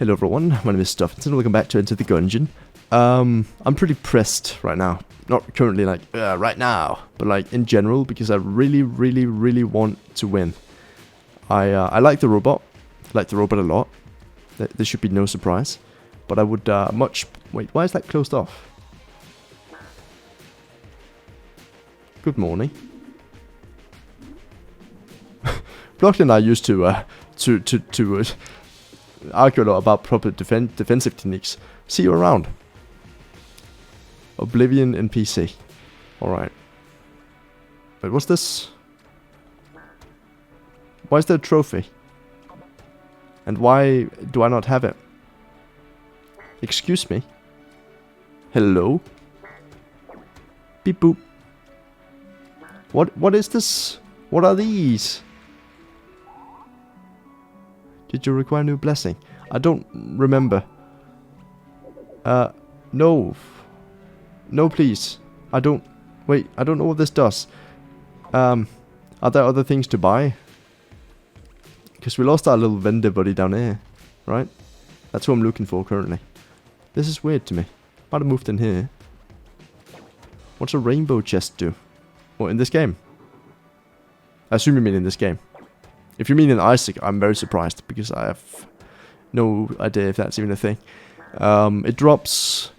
Hello everyone, my name is Stuffinson, welcome back to Enter the Gungeon. I'm pretty pressed right now. Not currently like, right now, but like in general, because I really want to win. I like the robot. I like the robot a lot. There should be no surprise. But I would Wait, why is that closed off? Good morning. Blocked and I used to argue a lot about proper defensive techniques. See you around. Oblivion in PC. Alright. Wait, what's this? Why is there a trophy? And why do I not have it? Excuse me? Hello? Beep boop. What is this? What are these? Did you require a new blessing? I don't remember. No. No, please. Wait, I don't know what this does. Are there other things to buy? Because we lost our little vendor buddy down here, right? That's who I'm looking for currently. This is weird to me. Might have moved in here. What's a rainbow chest do? What, in this game? I assume you mean in this game. If you mean in Isaac, I'm very surprised, because I have no idea if that's even a thing. It drops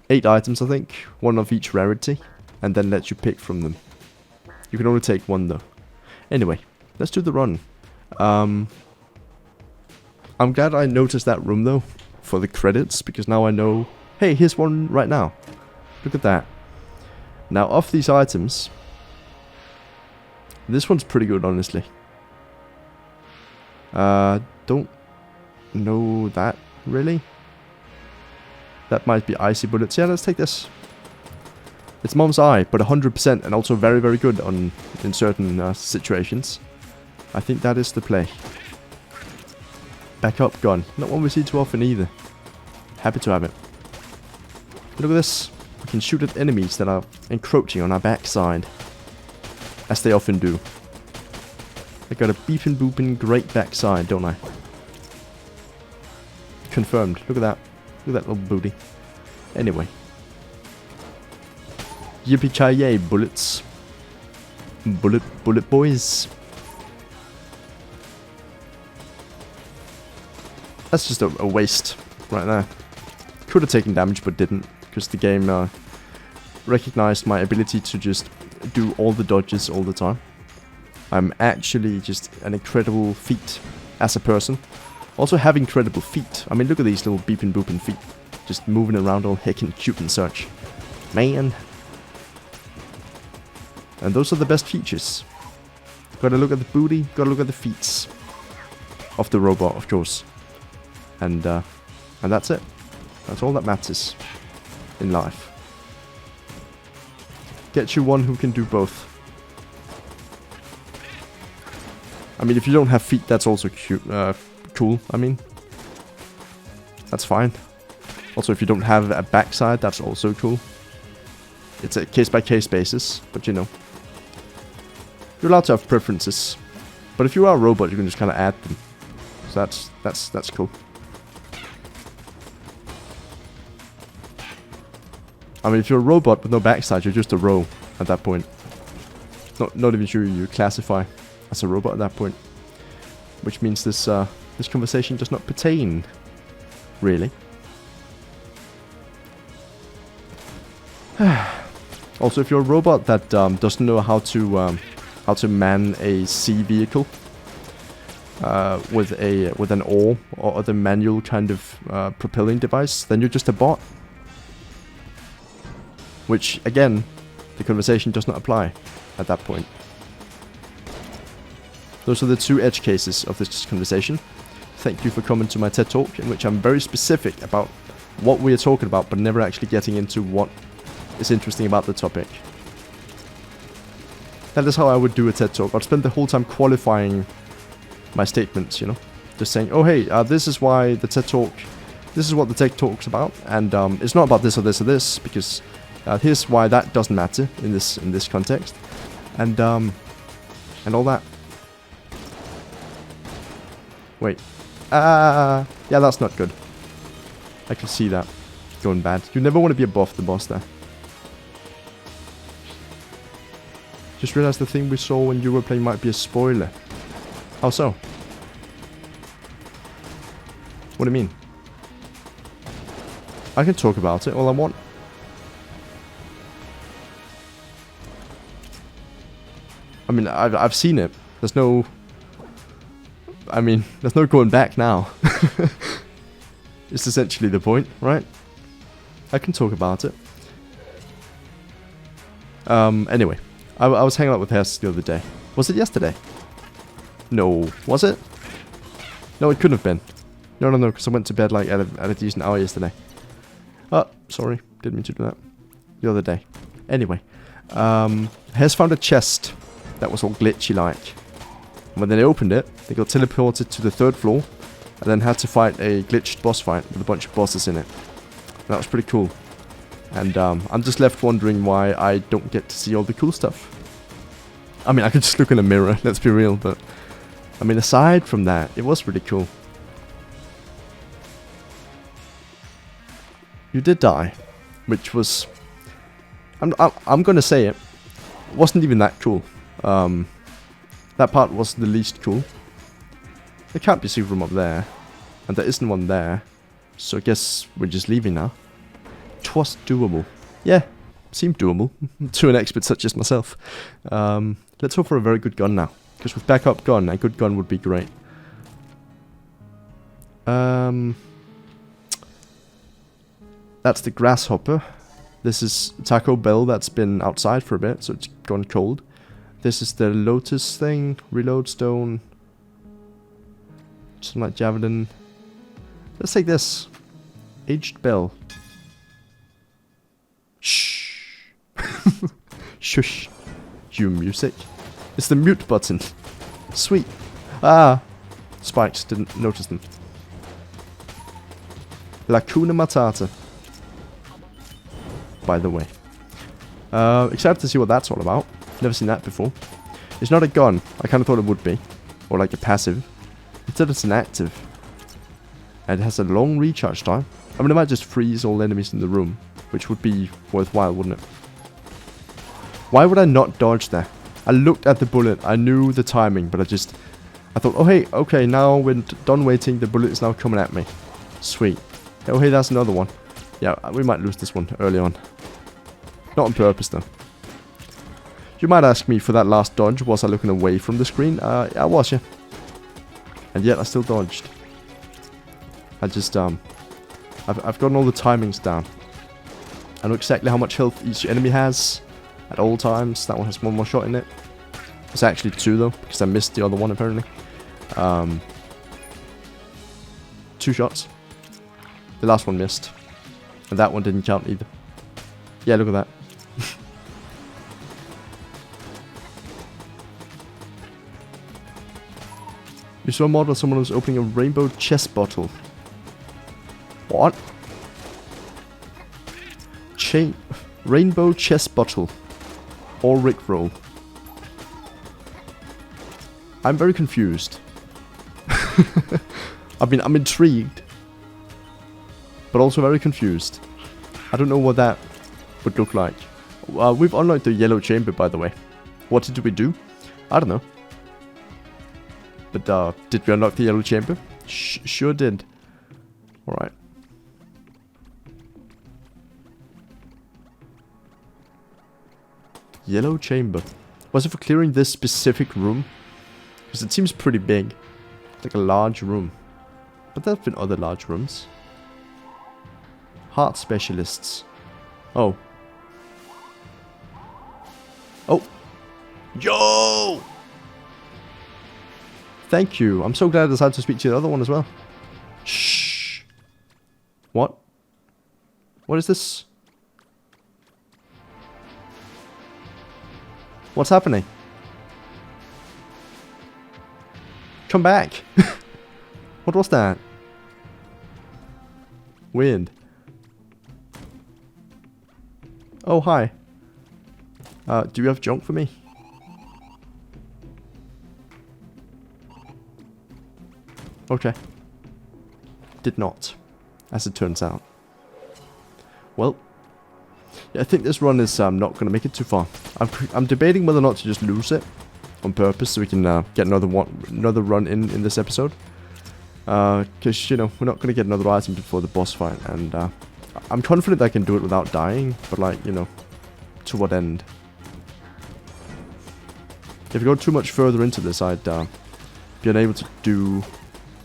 8 items, I think, 1 of each rarity, and then lets you pick from them. You can only take 1 though. Anyway, let's do the run. I'm glad I noticed that room though, for the credits, because now I know, hey, here's one right now. Look at that. Now, of these items, this one's pretty good, honestly. Don't know that, really. That might be icy bullets. Yeah, let's take this. It's Mom's Eye, but 100% and also very good in certain situations. I think that is the play. Backup gun. Not one we see too often either. Happy to have it. Look at this. We can shoot at enemies that are encroaching on our backside. As they often do. I got a beepin' boopin' great backside, don't I? Confirmed. Look at that. Look at that little booty. Anyway. Yippee-ki-yay, bullets. Bullet boys. That's just a waste right there. Could have taken damage but didn't, because the game recognized my ability to just do all the dodges all the time. I'm actually just an incredible feat as a person. Also have incredible feet. I mean, look at these little beepin' boopin' feet. Just moving around all heckin' cute and such. Man. And those are the best features. Gotta look at the booty, gotta look at the feet. Of the robot, of course. And that's it. That's all that matters in life. Get you one who can do both. I mean, if you don't have feet, that's also cute, cool, I mean. That's fine. Also, if you don't have a backside, that's also cool. It's a case-by-case basis, but you know. You're allowed to have preferences. But if you are a robot, you can just kind of add them. So that's cool. I mean, if you're a robot with no backside, you're just a row at that point. Not even sure you classify as a robot at that point. Which means this conversation does not pertain, really. Also, if you're a robot that doesn't know how to man a sea vehicle with an oar or other manual kind of propelling device, then you're just a bot. Which, again, the conversation does not apply at that point. Those are the 2 edge cases of this conversation. Thank you for coming to my TED Talk, in which I'm very specific about what we are talking about, but never actually getting into what is interesting about the topic. That is how I would do a TED Talk. I'd spend the whole time qualifying my statements, you know? Just saying, oh hey, this is why the TED Talk... This is what the TED Talk's about, and it's not about this or this or this, because... here's why that doesn't matter in this context, and all that. Wait. Yeah, that's not good. I can see that going bad. You never want to be above the boss there. Just realized the thing we saw when you were playing might be a spoiler. How so? What do you mean? I can talk about it all I want. I mean, I've seen it. There's no... I mean, there's no going back now. It's essentially the point, right? I can talk about it. Anyway. I was hanging out with Hess the other day. Was it yesterday? No. Was it? No, it couldn't have been. No, because I went to bed like at a decent hour yesterday. Oh, sorry. Didn't mean to do that. The other day. Anyway. Hess found a chest that was all glitchy like. And when they opened it, they got teleported to the 3rd floor. And then had to fight a glitched boss fight with a bunch of bosses in it. And that was pretty cool. And I'm just left wondering why I don't get to see all the cool stuff. I mean, I could just look in a mirror, let's be real, but... I mean, aside from that, it was really cool. You did die, which was... I'm gonna say it. Wasn't even that cool. That part was the least cool. There can't be a secret room up there. And there isn't one there. So I guess we're just leaving now. 'Twas doable. Yeah, seemed doable to an expert such as myself. Let's hope for a very good gun now, because with backup gun, a good gun would be great. That's the grasshopper. This is Taco Bell that's been outside for a bit, so it's gone cold. This is the lotus thing, reload stone, something like javelin. Let's take this. Aged bell. Shh. Shush. You music. It's the mute button. Sweet. Ah. Spikes. Didn't notice them. Lacuna Matata. By the way. Excited to see what that's all about. Never seen that before. It's not a gun. I kind of thought it would be. Or like a passive. Instead it's an active. And it has a long recharge time. I mean, it might just freeze all enemies in the room. Which would be worthwhile, wouldn't it? Why would I not dodge there? I looked at the bullet. I knew the timing, but I thought, oh hey, okay, now we're done waiting. The bullet is now coming at me. Sweet. Oh hey, that's another one. Yeah, we might lose this one early on. Not on purpose, though. You might ask me for that last dodge, was I looking away from the screen? Yeah, I was, yeah. And yet I still dodged. I just, I've gotten all the timings down. I know exactly how much health each enemy has at all times. That one has one more shot in it. It's actually 2 though, because I missed the other one apparently. 2 shots. The last one missed. And that one didn't count either. Yeah, look at that. You saw a mod where someone was opening a rainbow chest bottle. What? Rainbow chest bottle. Or rickroll. I'm very confused. I mean, I'm intrigued. But also very confused. I don't know what that would look like. We've unlocked the yellow chamber, by the way. What did we do? I don't know. But did we unlock the yellow chamber? Sure did. Alright. Yellow chamber. Was it for clearing this specific room? Because it seems pretty big. Like a large room. But there have been other large rooms. Heart specialists. Oh. Oh. Yo! Thank you. I'm so glad I decided to speak to the other one as well. Shh. What? What is this? What's happening? Come back. What was that? Weird. Oh, hi. Do you have junk for me? Okay. Did not. as it turns out. Well, yeah, I think this run is not going to make it too far. I'm debating whether or not to just lose it on purpose so we can get another run in this episode. Because, you know, we're not going to get another item before the boss fight, and I'm confident I can do it without dying, but like, you know, to what end? If you go too much further into this, I'd be unable to do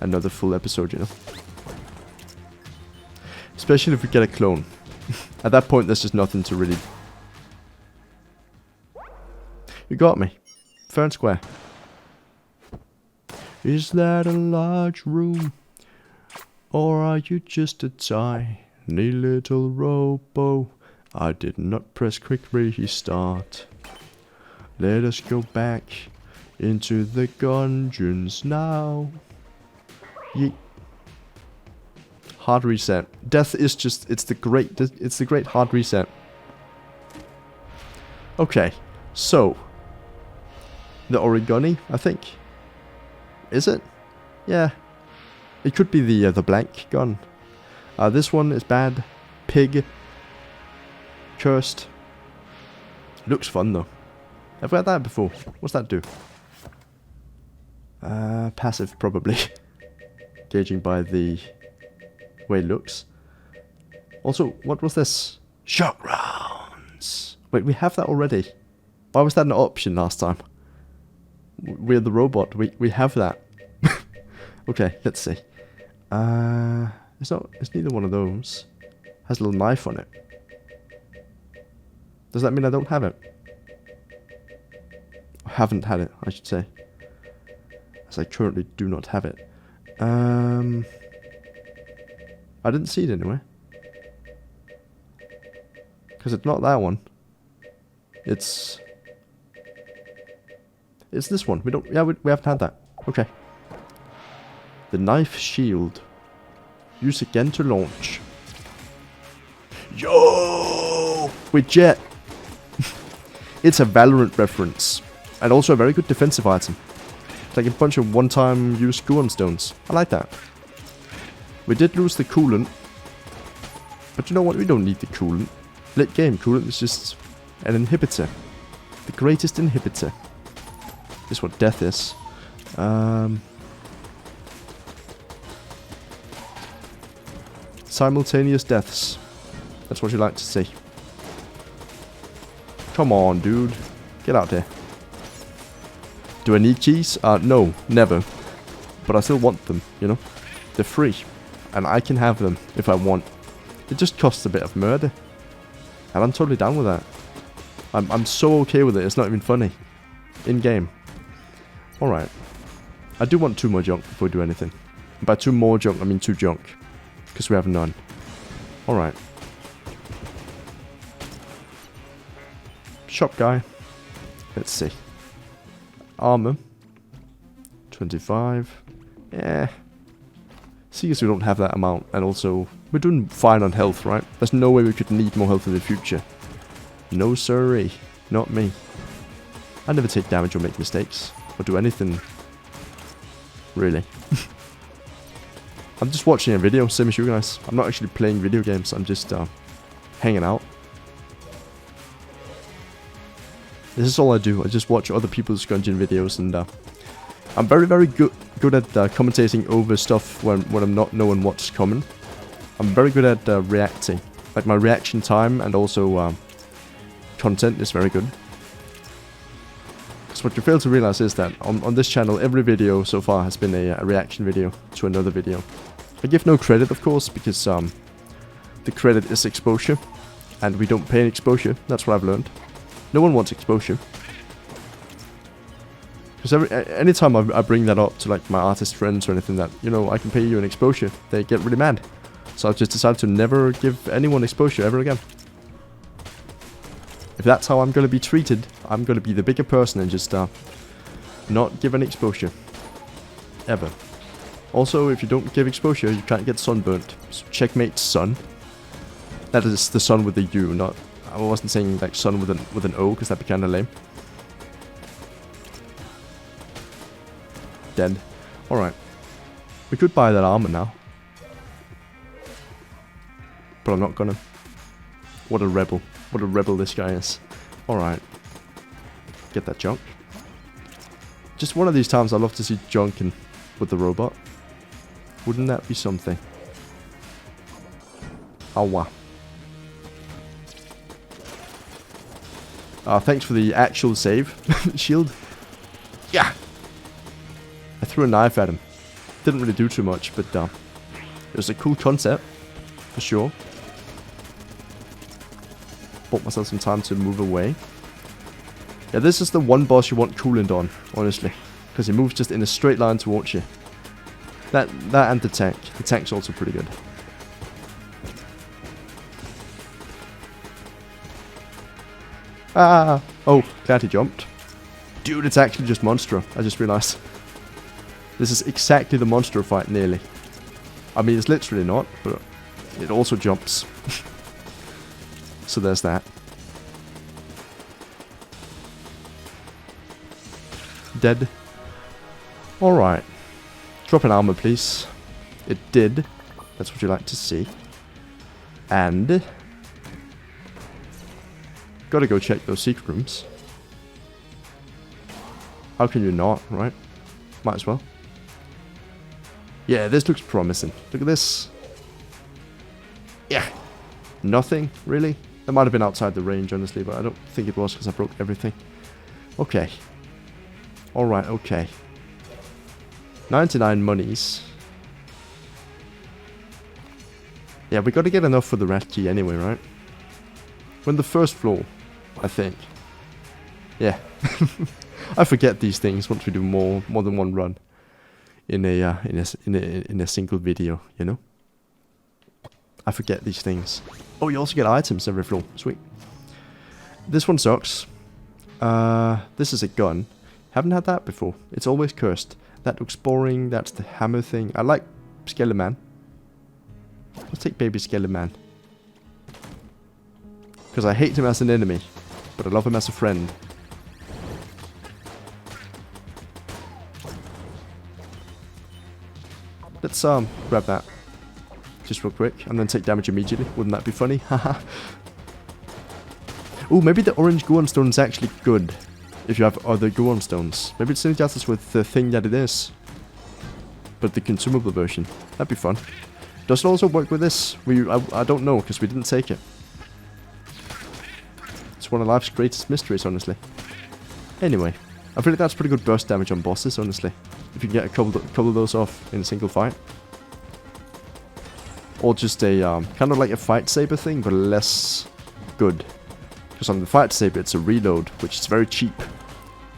another full episode, you know. Especially if we get a clone. At that point, there's just nothing to really... You got me. Fair and square. Is that a large room? Or are you just a tiny little robo? I did not press quick restart. Let us go back into the Gungeons now. Yeet. Hard reset. Death is just, it's the great hard reset. Okay, so the origami, I think. Is it? Yeah. It could be the blank gun. This one is bad. Pig. Cursed. Looks fun though. Have we had that before? What's that do? Passive probably. Gauging by the way it looks. Also, what was this? Shock rounds. Wait, we have that already. Why was that an option last time? We're the robot. We have that. Okay, let's see. It's neither one of those. Has a little knife on it. Does that mean I don't have it? I haven't had it, I should say. As I currently do not have it. I didn't see it anywhere. Because it's not that one. It's this one. We haven't had that. Okay. The knife shield. Use again to launch. Yo! With jet. It's a Valorant reference. And also a very good defensive item. It's like a bunch of one-time use Gungeon stones. I like that. We did lose the coolant. But you know what? We don't need the coolant. Late game coolant is just an inhibitor. The greatest inhibitor. This is what death is. Simultaneous deaths. That's what you like to see. Come on, dude. Get out there. Do I need keys? No, never. But I still want them, you know? They're free. And I can have them if I want. It just costs a bit of murder. And I'm totally down with that. I'm so okay with it, it's not even funny. In-game. Alright. I do want 2 more junk before we do anything. By 2 more junk, I mean 2 junk. Because we have none. Alright. Shop guy. Let's see. Armor. 25. Yeah. See as we don't have that amount. And also, we're doing fine on health, right? There's no way we could need more health in the future. No siree. Not me. I never take damage or make mistakes. Or do anything. Really. I'm just watching a video, same as you guys. I'm not actually playing video games. I'm just hanging out. This is all I do. I just watch other people's Gungeon videos, and I'm very good at commentating over stuff when I'm not knowing what's coming. I'm very good at reacting. Like my reaction time and also content is very good. Because what you fail to realize is that on this channel, every video so far has been a reaction video to another video. I give no credit, of course, because the credit is exposure, and we don't pay in exposure. That's what I've learned. No one wants exposure. Because anytime I bring that up to like my artist friends or anything that, you know, I can pay you an exposure, they get really mad. So I've just decided to never give anyone exposure ever again. If that's how I'm going to be treated, I'm going to be the bigger person and just not give any exposure. Ever. Also, if you don't give exposure, you can't get sunburnt. So checkmate sun. That is the sun with a U, not... I wasn't saying like sun with an O, because that'd be kind of lame. Dead. Alright. We could buy that armor now. but I'm not gonna. What a rebel. What a rebel this guy is. Alright. Get that junk. Just one of these times I'd love to see junking with the robot. Wouldn't that be something? Oh wow. Thanks for the actual save. Shield. Yeah! I threw a knife at him. Didn't really do too much, but it was a cool concept. For sure. Bought myself some time to move away. Yeah, this is the one boss you want coolant on, honestly. Because he moves just in a straight line towards you. That and the tank. The tank's also pretty good. Ah! Oh, glad he jumped. Dude, it's actually just Monstro. I just realized. This is exactly the Monstro fight, nearly. I mean, it's literally not, but it also jumps. So there's that. Dead. Alright. Drop an armor, please. It did. That's what you like to see. And gotta go check those secret rooms. How can you not, right? Might as well. Yeah, this looks promising. Look at this. Yeah. Nothing, really? That might have been outside the range, honestly, but I don't think it was because I broke everything. Okay. Alright, okay. 99 monies. Yeah, we gotta get enough for the rat key anyway, right? We're on the first floor, I think. Yeah. I forget these things once we do more than one run in a single video, you know? I forget these things. Oh, you also get items every floor. Sweet. This one sucks. This is a gun. Haven't had that before. It's always cursed. That looks boring. That's the hammer thing. I like Skeleman. Let's take baby Skeleman. Because I hate him as an enemy, but I love him as a friend. Let's grab that. Just real quick, and then take damage immediately. Wouldn't that be funny? Haha. Ooh, maybe the orange Gungeon stone is actually good. If you have other Gungeon stones. Maybe it's synergizes with the thing that it is. But the consumable version. That'd be fun. Does it also work with this? I don't know, because we didn't take it. It's one of life's greatest mysteries, honestly. Anyway, I feel like that's pretty good burst damage on bosses, honestly. If you can get a couple of those off in a single fight. Or just a, kind of like a fight saber thing, but less good. Because on the fight saber, it's a reload, which is very cheap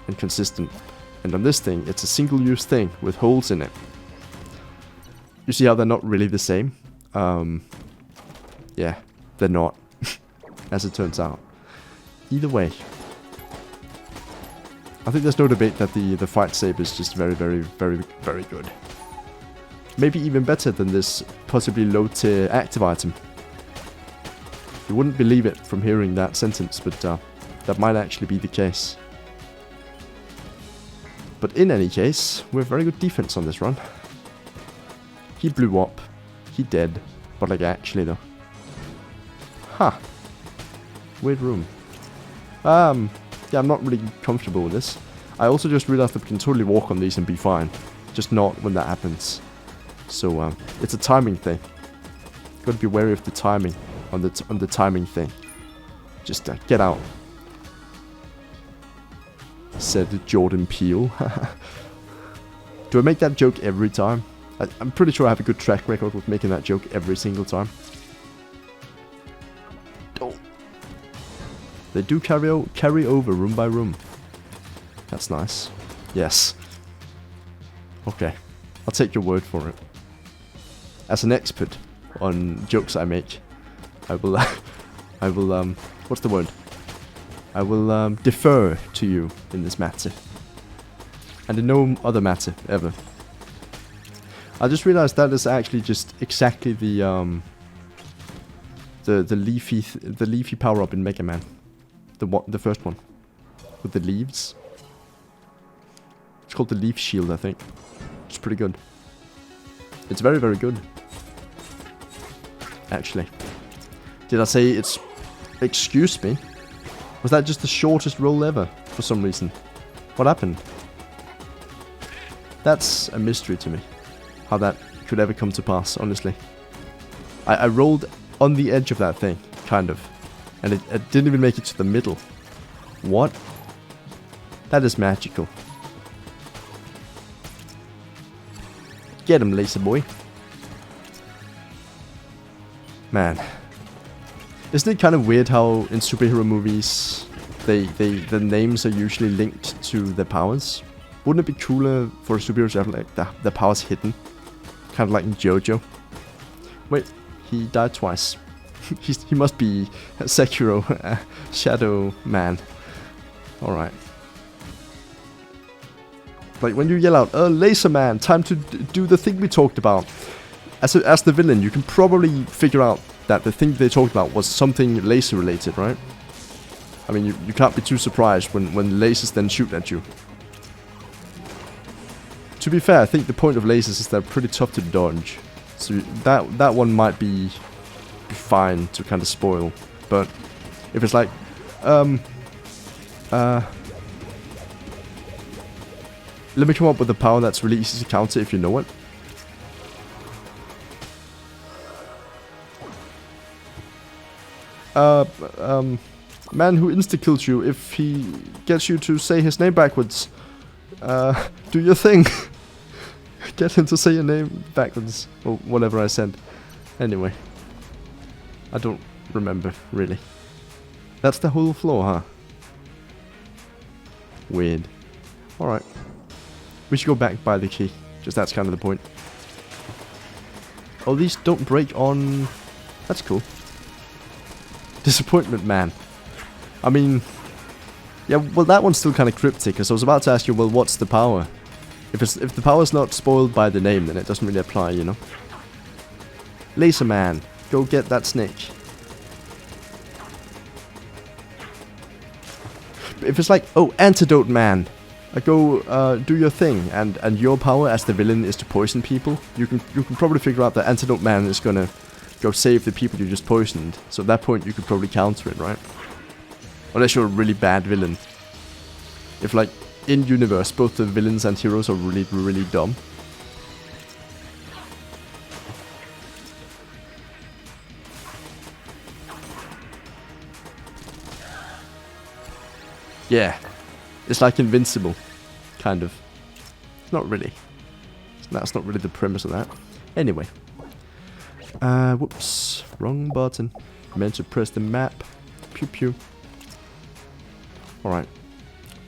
and consistent. And on this thing, it's a single-use thing with holes in it. You see how they're not really the same? Yeah, they're not, as it turns out. Either way, I think there's no debate that the fight saber is just very, very, very, very good. Maybe even better than this possibly low-tier active item. You wouldn't believe it from hearing that sentence, but that might actually be the case. But in any case, we have very good defense on this run. He blew up. He dead. But like actually though. Huh. Weird room. Yeah, I'm not really comfortable with this. I also just realized that we can totally walk on these and be fine. Just not when that happens. So, it's a timing thing. Gotta be wary of the timing on the timing thing. Just get out. Said Jordan Peele. Do I make that joke every time? I'm pretty sure I have a good track record with making that joke every single time. Oh. They do carry over room by room. That's nice. Yes. Okay. I'll take your word for it. As an expert on jokes I make, I will, what's the word? I will, defer to you in this matter. And in no other matter, ever. I just realized that is actually just exactly the leafy power-up in Mega Man. The first one. With the leaves. It's called the Leaf Shield, I think. It's pretty good. It's very, very good. Actually. Did I say it's... Excuse me? Was that just the shortest roll ever, for some reason? What happened? That's a mystery to me. How that could ever come to pass, honestly. I rolled on the edge of that thing, kind of. And it didn't even make it to the middle. What? That is magical. Get him, laser boy. Man. Isn't it kind of weird how in superhero movies the names are usually linked to their powers? Wouldn't it be cooler for a superhero to have like the powers hidden? Kind of like in JoJo. Wait, he died twice. he must be Sekiro, Shadow Man. Alright. Like when you yell out, Laser Man, time to do the thing we talked about. As the villain, you can probably figure out that the thing they talked about was something laser related, right? I mean, you can't be too surprised when lasers then shoot at you. To be fair, I think the point of lasers is they're pretty tough to dodge. So that one might be fine to kind of spoil. But if it's like, let me come up with a power that's really easy to counter if you know it. Man who insta-kills you if he gets you to say his name backwards. Do your thing. Get him to say your name backwards. Or whatever I said. Anyway. I don't remember, really. That's the whole floor, huh? Weird. Alright. We should go back by the key. Just that's kind of the point. Oh, these don't break on... That's cool. Disappointment Man. I mean... Yeah, well that one's still kind of cryptic, because I was about to ask you, well, what's the power? If the power's not spoiled by the name, then it doesn't really apply, you know? Laser Man. Go get that snake. If it's like, oh, Antidote Man. Go do your thing, and your power as the villain is to poison people. You can probably figure out that Antidote Man is gonna go save the people you just poisoned. So at that point you could probably counter it, right? Unless you're a really bad villain. If like in universe both the villains and heroes are really, really dumb. Yeah. It's like Invincible. Kind of. Not really. That's not really the premise of that. Anyway. Whoops. Wrong button. Meant to press the map. Pew pew. Alright.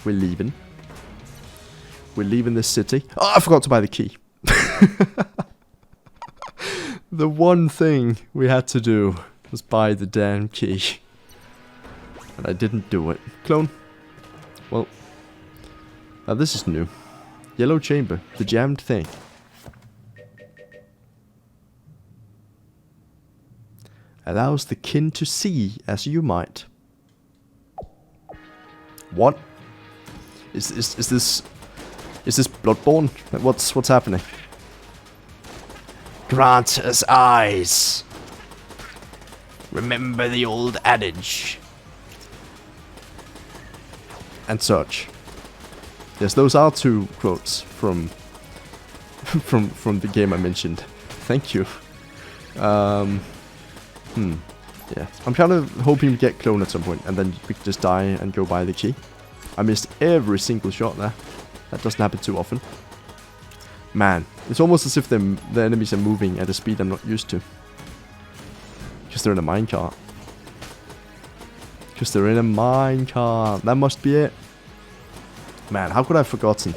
We're leaving. We're leaving this city. Oh, I forgot to buy the key. The one thing we had to do was buy the damn key. And I didn't do it. Clone. Well. Now this is new. Yellow chamber. The jammed thing. Allows the kin to see as you might. What? Is this Bloodborne? What's happening? Grant us eyes. Remember the old adage. And such. Yes, those are two quotes from the game I mentioned. Thank you. Yeah. I'm kind of hoping to get clone at some point, and then we can just die and go buy the key. I missed every single shot there. That doesn't happen too often. Man, it's almost as if the enemies are moving at a speed I'm not used to. Because they're in a minecart. Because they're in a minecart. That must be it. Man, how could I have forgotten?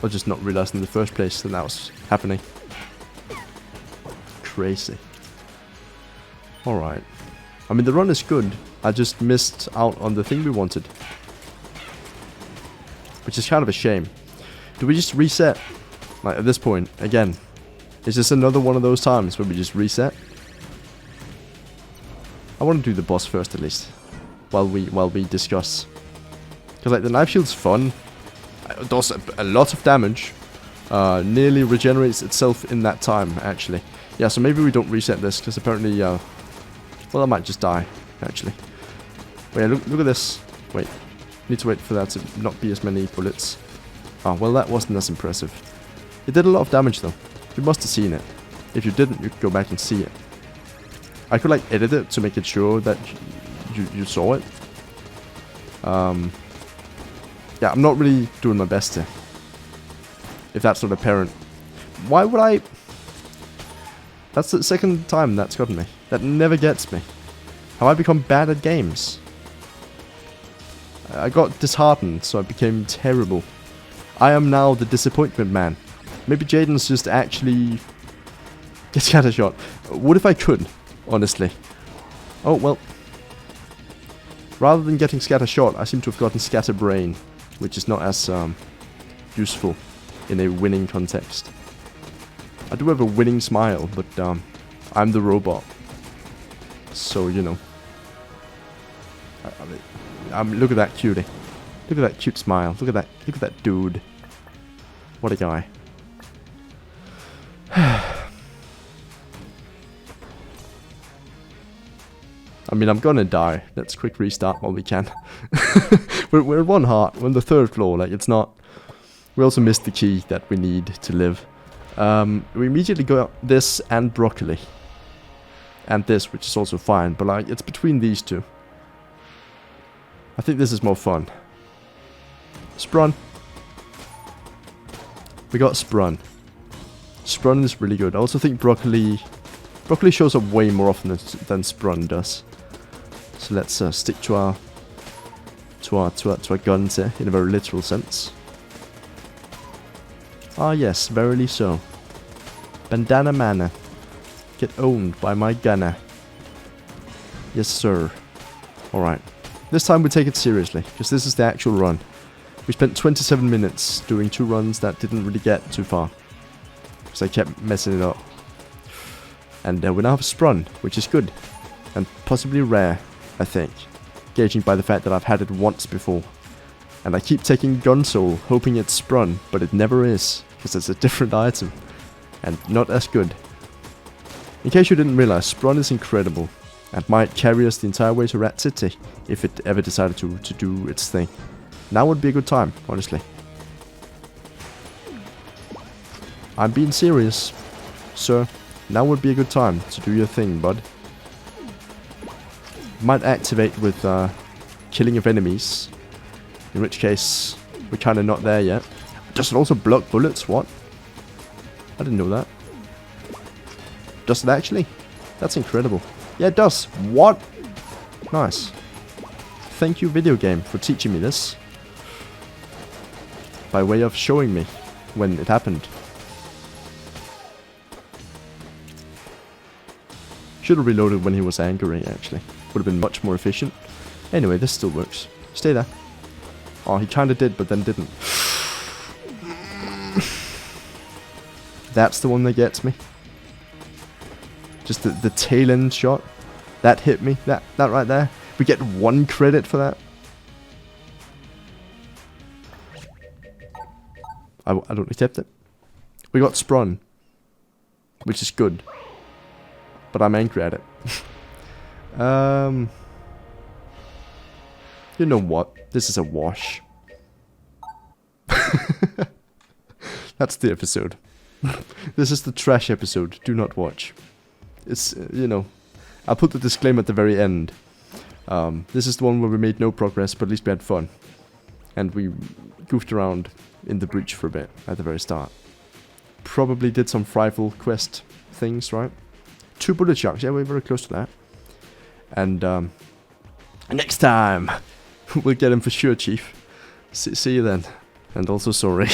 Or just not realized in the first place that was happening. Crazy. Alright. I mean, the run is good. I just missed out on the thing we wanted. Which is kind of a shame. Do we just reset? Like, at this point, again. Is this another one of those times where we just reset? I want to do the boss first, at least. While we discuss. Because, like, the knife shield's fun. It does a lot of damage. Nearly regenerates itself in that time, actually. Yeah, so maybe we don't reset this, because apparently, Well, I might just die, actually. Wait, look at this. Wait. Need to wait for that to not be as many bullets. Oh, well, that wasn't as impressive. It did a lot of damage, though. You must have seen it. If you didn't, you could go back and see it. I could, like, edit it to make it sure that you saw it. Yeah, I'm not really doing my best here. If that's not apparent. Why would I... That's the second time that's gotten me. That never gets me. Have I become bad at games? I got disheartened, so I became terrible. I am now the disappointment man. Maybe Jaden's just actually... get scattershot. What if I could, honestly? Oh, well. Rather than getting scattershot, I seem to have gotten scatterbrain, which is not as useful in a winning context. I do have a winning smile, but I'm the robot. So, you know. Look at that cutie. Look at that cute smile. Look at that dude. What a guy. I mean, I'm gonna die. Let's quick restart while we can. we're at 1 heart. We're on the 3rd floor. Like, it's not... We also missed the key that we need to live. We immediately got this and broccoli. And this, which is also fine. But, like, it's between these two. I think this is more fun. Sprun. We got Sprun. Sprun is really good. I also think broccoli... Broccoli shows up way more often than Sprun does. So let's stick to our guns here, in a very literal sense. Ah yes, verily so. Bandana Manor. Get owned by my gunner. Yes sir. Alright. This time we take it seriously, because this is the actual run. We spent 27 minutes doing 2 runs that didn't really get too far. Because I kept messing it up. And we now have a Sprun, which is good. And possibly rare, I think. Gauging by the fact that I've had it once before. And I keep taking Gun Soul, hoping it's Sprun, but it never is. Because it's a different item. And not as good. In case you didn't realize, Sprun is incredible. And might carry us the entire way to Rat City. If it ever decided to do its thing. Now would be a good time, honestly. I'm being serious, sir. Now would be a good time to do your thing, bud. Might activate with killing of enemies. In which case, we're kind of not there yet. Does it also block bullets? What? I didn't know that. Does it actually? That's incredible. Yeah, it does. What? Nice. Thank you, video game, for teaching me this. By way of showing me when it happened. Should have reloaded when he was angry, actually. Would have been much more efficient. Anyway, this still works. Stay there. Oh, he kinda did, but then didn't. That's the one that gets me. Just the tail end shot. That hit me. That right there. We get 1 credit for that. I don't accept it. We got Sprun. Which is good. But I'm angry at it. You know what? This is a wash. That's the episode. This is the trash episode. Do not watch. It's, you know... I'll put the disclaimer at the very end. This is the one where we made no progress, but at least we had fun. And we goofed around in the breach for a bit at the very start. Probably did some Frightful quest things, right? 2 bullet sharks, yeah, we're very close to that. And next time, we'll get him for sure, Chief. See you then. And also sorry.